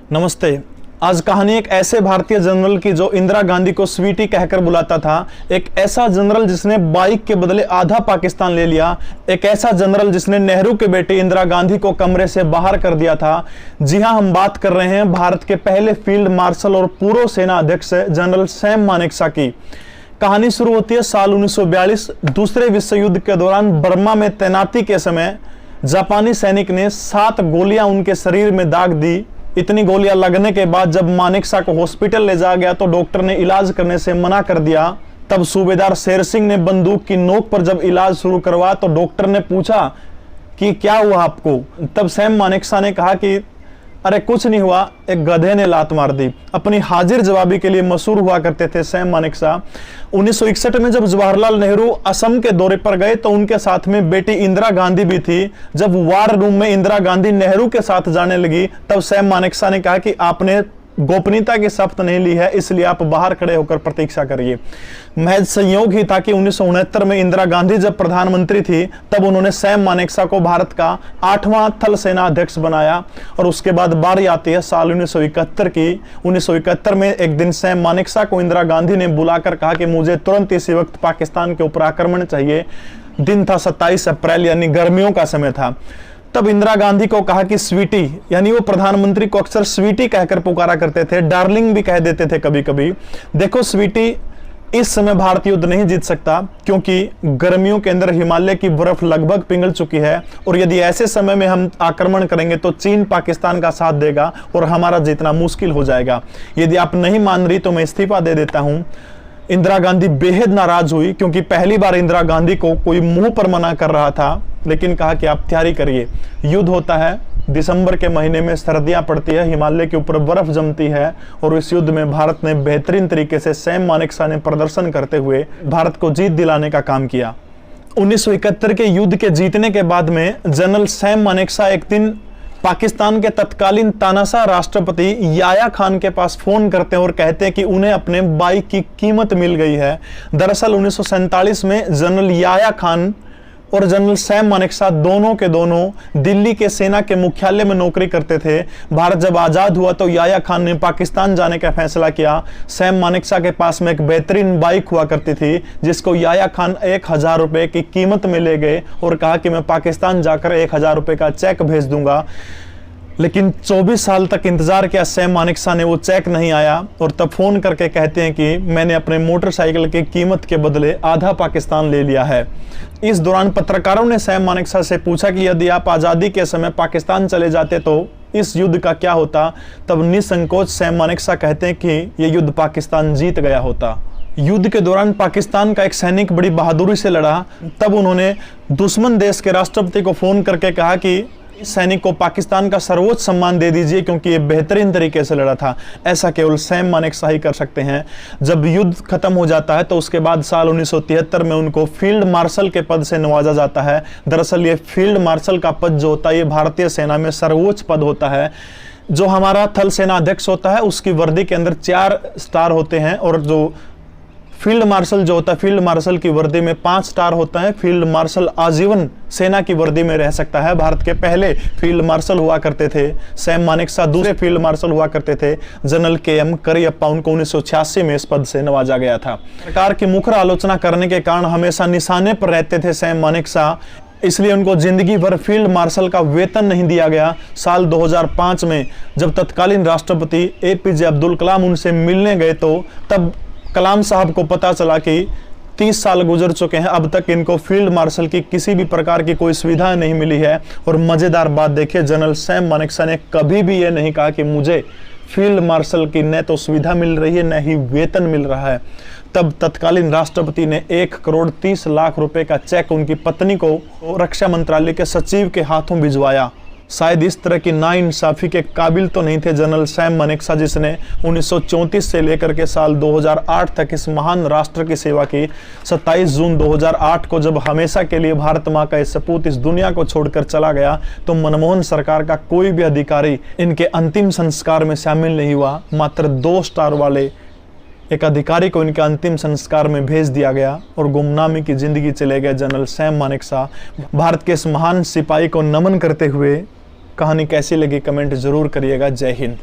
नमस्ते। आज कहानी एक ऐसे भारतीय जनरल की जो इंदिरा गांधी को स्वीटी कहकर बुलाता था। एक ऐसा जनरल जिसने बाइक के बदले आधा पाकिस्तान ले लिया। एक ऐसा जनरल जिसने नेहरू के बेटे इंदिरा गांधी को कमरे से बाहर कर दिया था। जी हां, हम बात कर रहे हैं भारत के पहले फील्ड मार्शल और पूर्व सेना अध्यक्ष जनरल सैम मानेकशॉ की। कहानी शुरू होती है साल 1942। दूसरे विश्व युद्ध के दौरान बर्मा में तैनाती के समय जापानी सैनिक ने 7 गोलियां उनके शरीर में दाग दी। इतनी गोलियां लगने के बाद जब मानेकशॉ को हॉस्पिटल ले जाया गया तो डॉक्टर ने इलाज करने से मना कर दिया। तब सूबेदार शेर सिंह ने बंदूक की नोक पर जब इलाज शुरू करवाया तो डॉक्टर ने पूछा कि क्या हुआ आपको। तब सैम मानेकशॉ ने कहा कि अरे कुछ नहीं हुआ, एक गधे ने लात मार दी। अपनी हाजिर जवाबी के लिए मशहूर हुआ करते थे सैम मानेकशॉ। 1961 में जब जवाहरलाल नेहरू असम के दौरे पर गए तो उनके साथ में बेटी इंदिरा गांधी भी थी। जब वार रूम में इंदिरा गांधी नेहरू के साथ जाने लगी तब सैम मानेकशॉ ने कहा कि आपने गोपनीयता की शपथ नहीं ली है, इसलिए आप बाहर खड़े होकर प्रतीक्षा करिए। महज संयोग ही था कि 1969 में इंदिरा गांधी जब प्रधानमंत्री थी तब उन्होंने सैम मानेकशॉ को भारत का 8वां थल सेना अध्यक्ष बनाया। और उसके बाद बारी आती है साल 1971 की। 1971 में एक दिन सैम मानेकशॉ को इंदिरा गांधी ने बुलाकर कहा कि मुझे तुरंत इसी वक्त पाकिस्तान के ऊपर आक्रमण चाहिए। दिन था 27 अप्रैल, यानी गर्मियों का समय था। तब इंदिरा गांधी को कहा कि स्वीटी, यानी वो प्रधानमंत्री को अक्सर स्वीटी कहकर पुकारा करते थे, डार्लिंग भी कह देते थे कभी कभी। देखो स्वीटी, इस समय भारत युद्ध नहीं जीत सकता क्योंकि गर्मियों के अंदर हिमालय की बर्फ लगभग पिघल चुकी है और यदि ऐसे समय में हम आक्रमण करेंगे तो चीन पाकिस्तान का साथ देगा और हमारा जीतना मुश्किल हो जाएगा। यदि आप नहीं मान रही तो मैं इस्तीफा दे देता हूं। इंदिरा गांधी बेहद नाराज हुई क्योंकि पहली बार इंदिरा गांधी को कोई मुंह पर मना कर रहा था, लेकिन कहा कि आप तैयारी करिए, युद्ध होता है। दिसंबर के महीने में सर्दियां पड़ती है, हिमालय के ऊपर बर्फ जमती है और इस युद्ध में भारत ने बेहतरीन तरीके से सैम मानेकशॉ ने प्रदर्शन करते हुए भारत को जीत दिलाने का काम किया। 1971 के युद्ध के जीतने के बाद में जनरल सैम मानेकशॉ एक दिन पाकिस्तान के तत्कालीन तानाशाह राष्ट्रपति याया खान के पास फोन करते हैं और कहते हैं कि उन्हें अपने बाइक की कीमत मिल गई है। दरअसल 1947 में जनरल याया खान और जनरल सैम मानेकशॉ दोनों के दोनों दिल्ली के सेना के मुख्यालय में नौकरी करते थे। भारत जब आजाद हुआ तो याया खान ने पाकिस्तान जाने का फैसला किया। सैम मानेकशॉ के पास में एक बेहतरीन बाइक हुआ करती थी जिसको याया खान 1000 रुपए की कीमत में ले गए और कहा कि मैं पाकिस्तान जाकर 1000 रुपए का चेक भेज दूंगा। लेकिन 24 साल तक इंतजार किया सैम मानेकशॉ ने, वो चेक नहीं आया और तब फोन करके कहते हैं कि मैंने अपने मोटरसाइकिल की कीमत के बदले आधा पाकिस्तान ले लिया है। इस दौरान पत्रकारों ने सैम मानेकशॉ से पूछा कि यदि आप आज़ादी के समय पाकिस्तान चले जाते तो इस युद्ध का क्या होता। तब निसंकोच सैम मानेकशॉ कहते हैं कि यह युद्ध पाकिस्तान जीत गया होता। युद्ध के दौरान पाकिस्तान का एक सैनिक बड़ी बहादुरी से लड़ा। तब उन्होंने दुश्मन देश के राष्ट्रपति को फोन करके कहा कि सैनिक को पाकिस्तान का सर्वोच्च सम्मान दे दीजिए क्योंकि ये बेहतरीन तरीके से लड़ा था। ऐसा केवल सैम मानेकशॉ ही कर सकते हैं। जब युद्ध खत्म हो जाता है तो उसके बाद साल 1973 में उनको फील्ड मार्शल के पद से नवाजा जाता है। दरअसल ये फील्ड मार्शल का पद जो होता है ये भारतीय सेना में सर्वोच्च पद होता है। जो हमारा थल सेना अध्यक्ष होता है उसकी वर्दी के अंदर 4 स्टार होते हैं और जो फील्ड मार्शल जो होता है, फील्ड मार्शल की वर्दी में 5 स्टार होता है। फील्ड मार्शल आजीवन सेना की वर्दी में रह सकता है। भारत के पहले फील्ड मार्शल हुआ करते थे सैम मानेकशॉ, दूसरे फील्ड मार्शल हुआ करते थे जनरल KM करियप्पा। उनको 1986 में इस पद से नवाजा गया था। सरकार की मुखर आलोचना करने के कारण हमेशा निशाने पर रहते थे सैम मानेकशॉ, इसलिए उनको जिंदगी भर फील्ड मार्शल का वेतन नहीं दिया गया। साल 2005 में जब तत्कालीन राष्ट्रपति APJ अब्दुल कलाम उनसे मिलने गए तो तब कलाम साहब को पता चला कि 30 साल गुजर चुके हैं, अब तक इनको फील्ड मार्शल की किसी भी प्रकार की कोई सुविधा नहीं मिली है। और मजेदार बात देखिए, जनरल सैम मानेकशॉ ने कभी भी ये नहीं कहा कि मुझे फील्ड मार्शल की न तो सुविधा मिल रही है न ही वेतन मिल रहा है। तब तत्कालीन राष्ट्रपति ने 1,30,00,000 रुपए का चेक उनकी पत्नी को रक्षा मंत्रालय के सचिव के हाथों भिजवाया। शायद इस तरह की नाइंसाफी के काबिल तो नहीं थे जनरल सैम मानेकशॉ, जिसने 1934 से लेकर के साल 2008 तक इस महान राष्ट्र की सेवा की। 27 जून 2008 को जब हमेशा के लिए भारत माँ का सपूत इस दुनिया को छोड़कर चला गया तो मनमोहन सरकार का कोई भी अधिकारी इनके अंतिम संस्कार में शामिल नहीं हुआ। मात्र 2 स्टार वाले एक अधिकारी को इनके अंतिम संस्कार में भेज दिया गया और गुमनामी की जिंदगी चले गए जनरल सैम मानेकशॉ। भारत के इस महान सिपाही को नमन करते हुए कहानी कैसी लगी कमेंट जरूर करिएगा। जय हिंद।